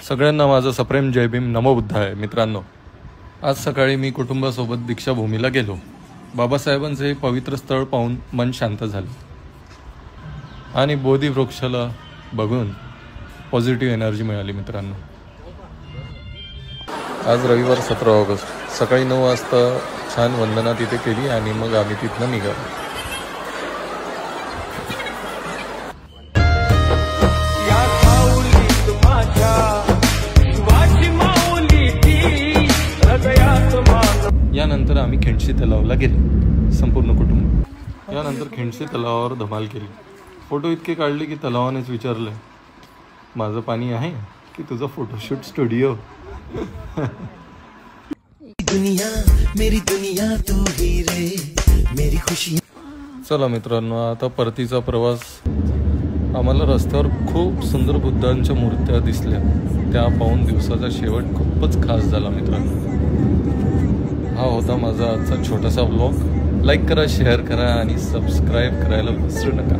सगळ्यांना माझं सप्रेम जय भीम नमो बुद्धाय. मित्रांनो, आज सकाळी मी कुटुंबासोबत दीक्षाभूमीला गेलो. बाबासाहेबांचे पवित्र स्थळ पाहून मन शांत झालं आणि बोधी वृक्षाला बघून पॉझिटिव्ह एनर्जी मिळाली. मित्रांनो, आज रविवार 17 ऑगस्ट सकाळी 9 वाजता छान वंदना तिथे केली आणि मग आम्ही तिथनं निघालो. यानंतर आम्ही खिंडशी तलावाला गेलो संपूर्ण कुटुंब. यानंतर खिंडशी तलावावर धमाल केली. फोटो इतके काढले की तलावानेच विचारलं, माझं पाणी आहे की तुझा फोटोशूट स्टुडिओ? दुनिया मेरी दुनिया तू ही रे मेरी खुशी. चला मित्रांनो, आता परतीचा प्रवास. आम्हाला रस्त्यावर खूप सुंदर बुद्धांच्या मूर्त्या दिसल्या. त्या पाहून दिवसाचा शेवट खूपच खास झाला. मित्रांनो, हा होता माझा आजचा छोटासा व्लॉग. लाईक करा, शेअर करा आणि सबस्क्राईब करायला विसरू नका.